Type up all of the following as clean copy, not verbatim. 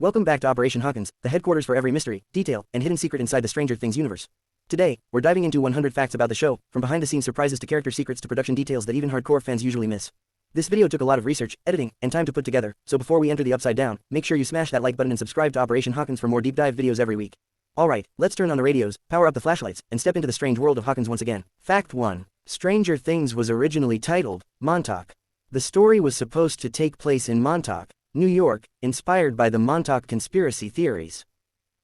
Welcome back to Operation Hawkins, the headquarters for every mystery, detail, and hidden secret inside the Stranger Things universe. Today, we're diving into 100 facts about the show, from behind-the-scenes surprises to character secrets to production details that even hardcore fans usually miss. This video took a lot of research, editing, and time to put together, so before we enter the Upside Down, make sure you smash that like button and subscribe to Operation Hawkins for more deep dive videos every week. Alright, let's turn on the radios, power up the flashlights, and step into the strange world of Hawkins once again. Fact 1. Stranger Things was originally titled Montauk. The story was supposed to take place in Montauk, New York, inspired by the Montauk conspiracy theories.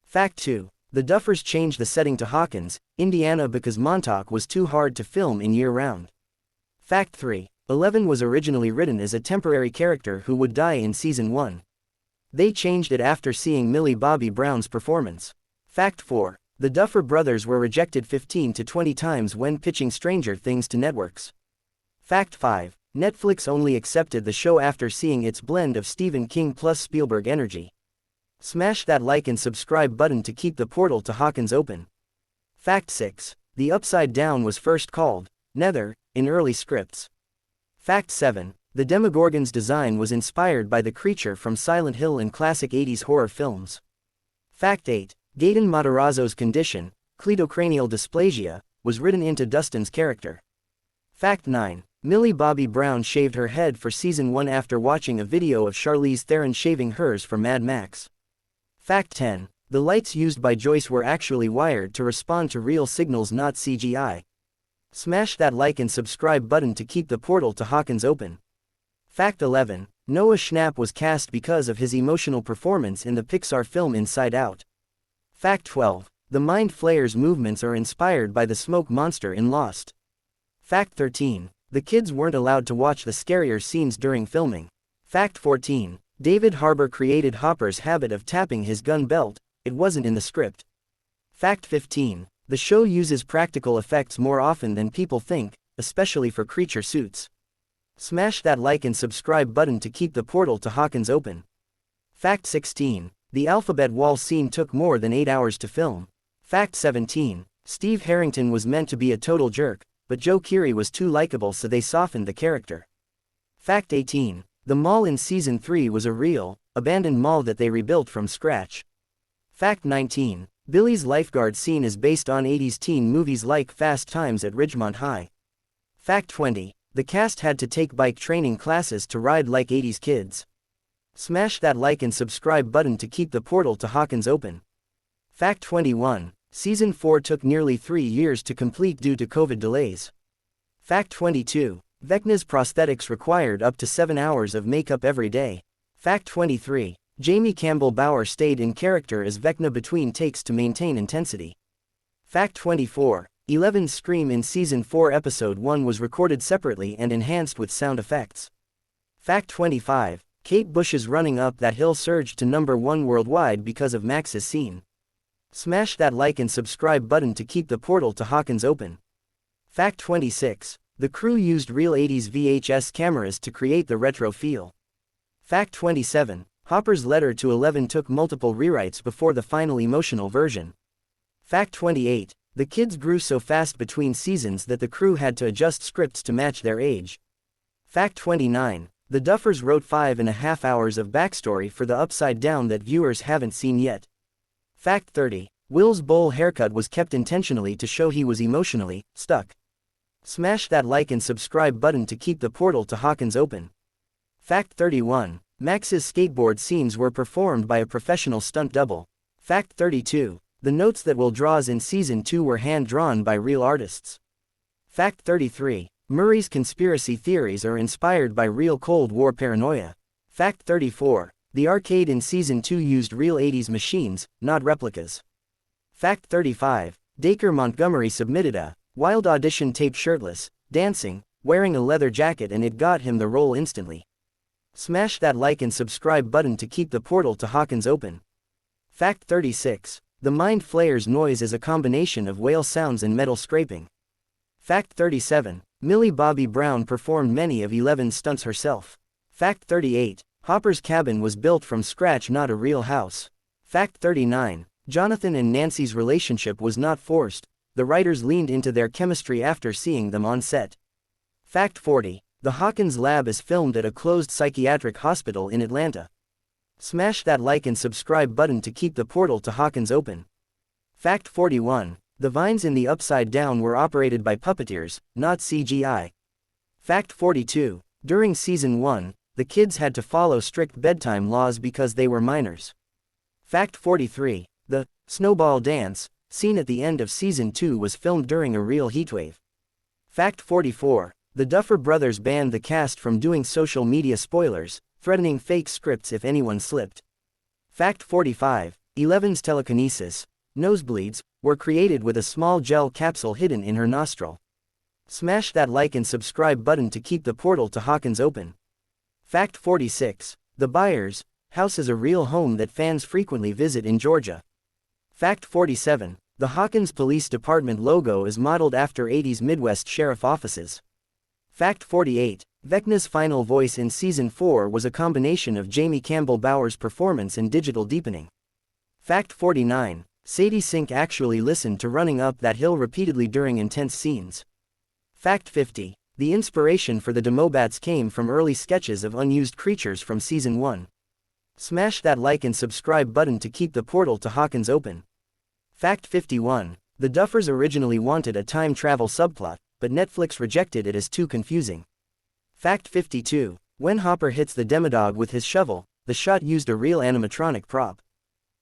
Fact 2. The Duffers changed the setting to Hawkins, Indiana because Montauk was too hard to film in year-round. Fact 3. Eleven was originally written as a temporary character who would die in Season 1. They changed it after seeing Millie Bobby Brown's performance. Fact 4. The Duffer Brothers were rejected 15 to 20 times when pitching Stranger Things to networks. Fact 5. Netflix only accepted the show after seeing its blend of Stephen King plus Spielberg energy. Smash that like and subscribe button to keep the portal to Hawkins open. Fact 6. The Upside Down was first called Nether in early scripts. Fact 7. The Demogorgon's design was inspired by the creature from Silent Hill and classic 80s horror films. Fact 8. Gaten Matarazzo's condition, cleidocranial dysplasia, was written into Dustin's character. Fact 9. Millie Bobby Brown shaved her head for Season 1 after watching a video of Charlize Theron shaving hers for Mad Max. Fact 10. The lights used by Joyce were actually wired to respond to real signals, not CGI. Smash that like and subscribe button to keep the portal to Hawkins open. Fact 11. Noah Schnapp was cast because of his emotional performance in the Pixar film Inside Out. Fact 12. The Mind Flayer's movements are inspired by the smoke monster in Lost. Fact 13. The kids weren't allowed to watch the scarier scenes during filming. Fact 14. David Harbour created Hopper's habit of tapping his gun belt, it wasn't in the script. Fact 15. The show uses practical effects more often than people think, especially for creature suits. Smash that like and subscribe button to keep the portal to Hawkins open. Fact 16. The alphabet wall scene took more than 8 hours to film. Fact 17. Steve Harrington was meant to be a total jerk, but Joe Keery was too likable, so they softened the character. Fact 18. The mall in Season 3 was a real, abandoned mall that they rebuilt from scratch. Fact 19. Billy's lifeguard scene is based on 80s teen movies like Fast Times at Ridgemont High. Fact 20. The cast had to take bike training classes to ride like 80s kids. Smash that like and subscribe button to keep the portal to Hawkins open. Fact 21. Season 4 took nearly 3 years to complete due to COVID delays. Fact 22. Vecna's prosthetics required up to 7 hours of makeup every day. Fact 23. Jamie Campbell Bower stayed in character as Vecna between takes to maintain intensity. Fact 24. Eleven's scream in Season 4 Episode 1 was recorded separately and enhanced with sound effects. Fact 25. Kate Bush's Running Up That Hill surged to #1 worldwide because of Max's scene. Smash that like and subscribe button to keep the portal to Hawkins open. Fact 26. The crew used real 80s VHS cameras to create the retro feel. Fact 27. Hopper's letter to Eleven took multiple rewrites before the final emotional version. Fact 28. The kids grew so fast between seasons that the crew had to adjust scripts to match their age. Fact 29. The Duffers wrote 5.5 hours of backstory for the Upside Down that viewers haven't seen yet. Fact 30. Will's bowl haircut was kept intentionally to show he was emotionally stuck. Smash that like and subscribe button to keep the portal to Hawkins open. Fact 31. Max's skateboard scenes were performed by a professional stunt double. Fact 32. The notes that Will draws in Season 2 were hand-drawn by real artists. Fact 33. Murray's conspiracy theories are inspired by real Cold War paranoia. Fact 34. The arcade in Season 2 used real 80s machines, not replicas. Fact 35. Dacre Montgomery submitted a wild audition tape shirtless, dancing, wearing a leather jacket, and it got him the role instantly. Smash that like and subscribe button to keep the portal to Hawkins open. Fact 36. The Mind Flayer's noise is a combination of whale sounds and metal scraping. Fact 37. Millie Bobby Brown performed many of Eleven's stunts herself. Fact 38. Hopper's cabin was built from scratch, not a real house. Fact 39. Jonathan and Nancy's relationship was not forced, the writers leaned into their chemistry after seeing them on set. Fact 40. The Hawkins lab is filmed at a closed psychiatric hospital in Atlanta. Smash that like and subscribe button to keep the portal to Hawkins open. Fact 41. The vines in the Upside Down were operated by puppeteers, not CGI. Fact 42. During Season 1, the kids had to follow strict bedtime laws because they were minors. Fact 43. The snowball dance scene at the end of Season 2 was filmed during a real heatwave. Fact 44. The Duffer Brothers banned the cast from doing social media spoilers, threatening fake scripts if anyone slipped. Fact 45. Eleven's telekinesis nosebleeds were created with a small gel capsule hidden in her nostril. Smash that like and subscribe button to keep the portal to Hawkins open. Fact 46. The Byers house is a real home that fans frequently visit in Georgia. Fact 47. The Hawkins Police Department logo is modeled after 80s Midwest sheriff offices. Fact 48. Vecna's final voice in Season 4 was a combination of Jamie Campbell Bower's performance and digital deepening. Fact 49. Sadie Sink actually listened to Running Up That Hill repeatedly during intense scenes. Fact 50. The inspiration for the Demobats came from early sketches of unused creatures from Season 1. Smash that like and subscribe button to keep the portal to Hawkins open. Fact 51. The Duffers originally wanted a time travel subplot, but Netflix rejected it as too confusing. Fact 52. When Hopper hits the Demogorgon with his shovel, the shot used a real animatronic prop.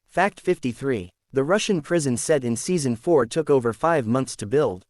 Fact 53. The Russian prison set in Season 4 took over 5 months to build.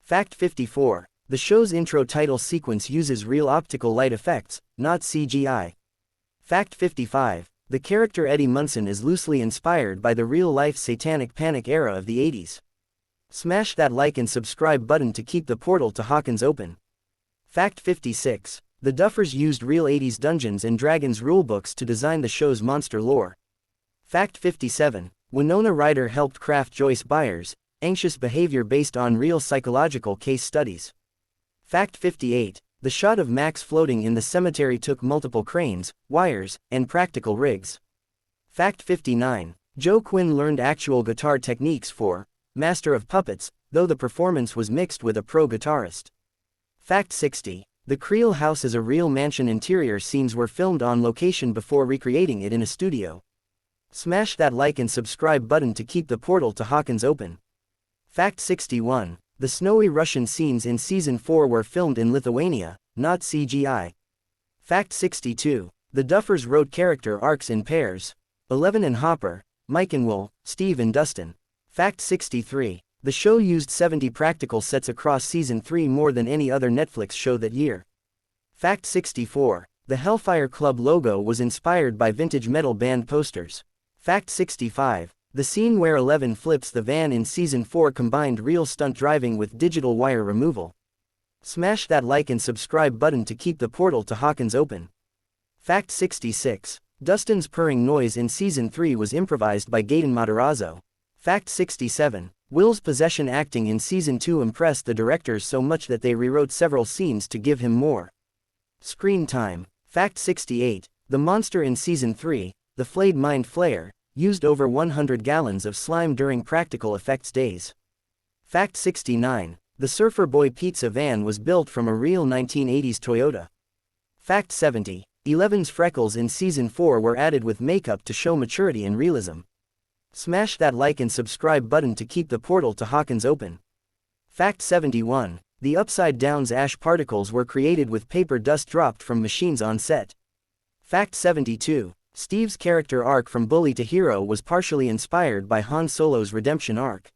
Fact 54. The show's intro title sequence uses real optical light effects, not CGI. Fact 55. The character Eddie Munson is loosely inspired by the real-life Satanic Panic era of the 80s. Smash that like and subscribe button to keep the portal to Hawkins open. Fact 56. The Duffers used real 80s Dungeons & Dragons rulebooks to design the show's monster lore. Fact 57. Winona Ryder helped craft Joyce Byers' anxious behavior based on real psychological case studies. Fact 58. The shot of Max floating in the cemetery took multiple cranes, wires, and practical rigs. Fact 59. Joe Quinn learned actual guitar techniques for Master of Puppets, though the performance was mixed with a pro guitarist. Fact 60. The Creel house is a real mansion. Interior scenes were filmed on location before recreating it in a studio. Smash that like and subscribe button to keep the portal to Hawkins open. Fact 61. The snowy Russian scenes in Season 4 were filmed in Lithuania, not CGI. Fact 62. The Duffers wrote character arcs in pairs. 11 and Hopper, Mike and Will, Steve and Dustin. Fact 63. The show used 70 practical sets across Season 3, more than any other Netflix show that year. Fact 64. The Hellfire Club logo was inspired by vintage metal band posters. Fact 65. The scene where 11 flips the van in Season 4 combined real stunt driving with digital wire removal. Smash that like and subscribe button to keep the portal to Hawkins open. Fact 66. Dustin's purring noise in Season 3 was improvised by Gaten Matarazzo. Fact 67. Will's possession acting in Season 2 impressed the directors so much that they rewrote several scenes to give him more screen time. Fact 68. The monster in Season 3, the Flayed Mind Flayer, used over 100 gallons of slime during practical effects days. Fact 69. The Surfer Boy pizza van was built from a real 1980s Toyota. Fact 70. Eleven's freckles in Season 4 were added with makeup to show maturity and realism. Smash that like and subscribe button to keep the portal to Hawkins open. Fact 71. The Upside Down's ash particles were created with paper dust dropped from machines on set. Fact 72. Steve's character arc from bully to hero was partially inspired by Han Solo's redemption arc.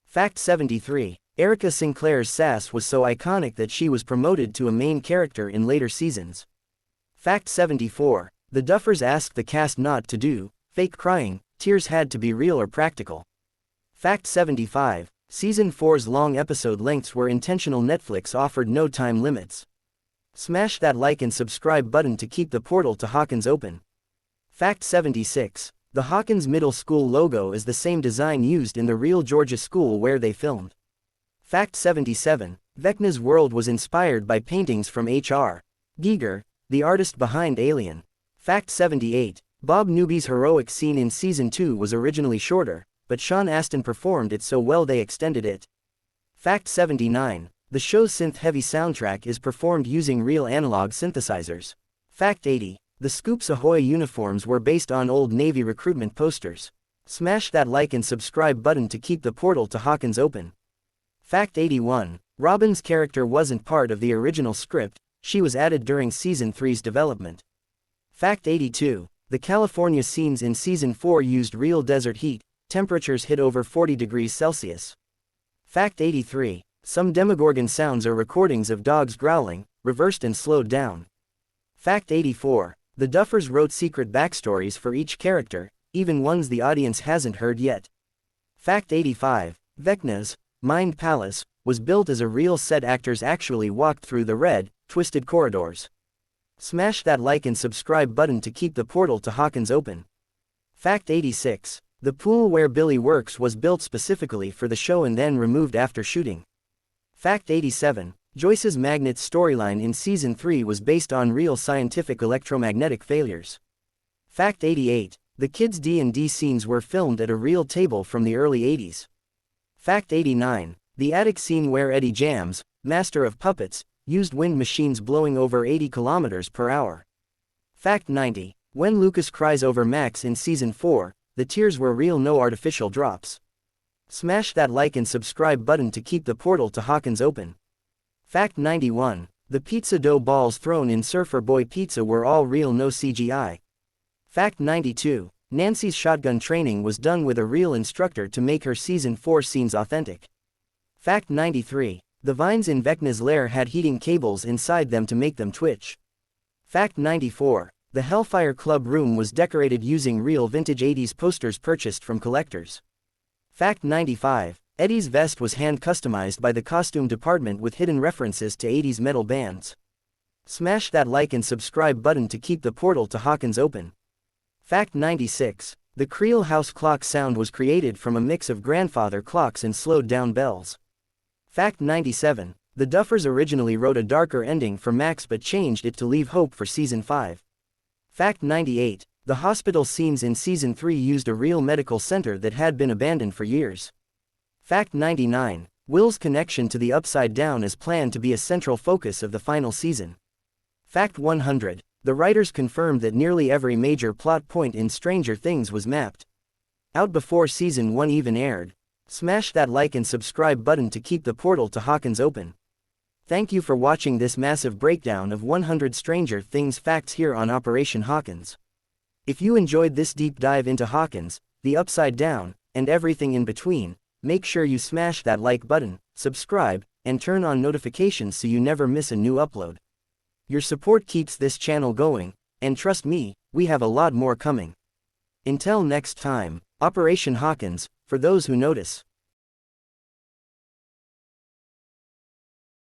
Fact 73. Erica Sinclair's sass was so iconic that she was promoted to a main character in later seasons. Fact 74. The Duffers asked the cast not to do fake crying, tears had to be real or practical. Fact 75. Season 4's long episode lengths were intentional. Netflix offered no time limits. Smash that like and subscribe button to keep the portal to Hawkins open. Fact 76. The Hawkins Middle School logo is the same design used in the real Georgia school where they filmed. Fact 77. Vecna's world was inspired by paintings from H.R. Giger, the artist behind Alien. Fact 78. Bob Newby's heroic scene in Season 2 was originally shorter, but Sean Astin performed it so well they extended it. Fact 79. The show's synth-heavy soundtrack is performed using real analog synthesizers. Fact 80. The Scoops Ahoy uniforms were based on old Navy recruitment posters. Smash that like and subscribe button to keep the portal to Hawkins open. Fact 81. Robin's character wasn't part of the original script, she was added during Season 3's development. Fact 82. The California scenes in Season 4 used real desert heat, temperatures hit over 40 degrees Celsius. Fact 83. Some Demogorgon sounds are recordings of dogs growling, reversed and slowed down. Fact 84. The Duffers wrote secret backstories for each character, even ones the audience hasn't heard yet. Fact 85. Vecna's Mind Palace was built as a real set. Actors actually walked through the red, twisted corridors. Smash that like and subscribe button to keep the portal to Hawkins open. Fact 86. The pool where Billy works was built specifically for the show and then removed after shooting. Fact 87. Joyce's Magnets storyline in Season 3 was based on real scientific electromagnetic failures. Fact 88. The kids' D&D scenes were filmed at a real table from the early 80s. Fact 89. The attic scene where Eddie Jams, master of puppets, used wind machines blowing over 80 kilometers per hour. Fact 90. When Lucas cries over Max in Season 4, the tears were real, no artificial drops. Smash that like and subscribe button to keep the portal to Hawkins open. Fact 91. The pizza dough balls thrown in Surfer Boy Pizza were all real, no CGI. Fact 92. Nancy's shotgun training was done with a real instructor to make her Season 4 scenes authentic. Fact 93. The vines in Vecna's lair had heating cables inside them to make them twitch. Fact 94. The Hellfire Club room was decorated using real vintage 80s posters purchased from collectors. Fact 95. Eddie's vest was hand-customized by the costume department with hidden references to 80s metal bands. Smash that like and subscribe button to keep the portal to Hawkins open. Fact 96. The Creel House clock sound was created from a mix of grandfather clocks and slowed-down bells. Fact 97. The Duffers originally wrote a darker ending for Max but changed it to leave hope for Season 5. Fact 98. The hospital scenes in Season 3 used a real medical center that had been abandoned for years. Fact 99. Will's connection to the Upside Down is planned to be a central focus of the final season. Fact 100. The writers confirmed that nearly every major plot point in Stranger Things was mapped out before Season 1 even aired. Smash that like and subscribe button to keep the portal to Hawkins open. Thank you for watching this massive breakdown of 100 Stranger Things facts here on Operation Hawkins. If you enjoyed this deep dive into Hawkins, the Upside Down, and everything in between, make sure you smash that like button, subscribe, and turn on notifications so you never miss a new upload. Your support keeps this channel going, and trust me, we have a lot more coming. Until next time, Operation Hawkins, for those who notice.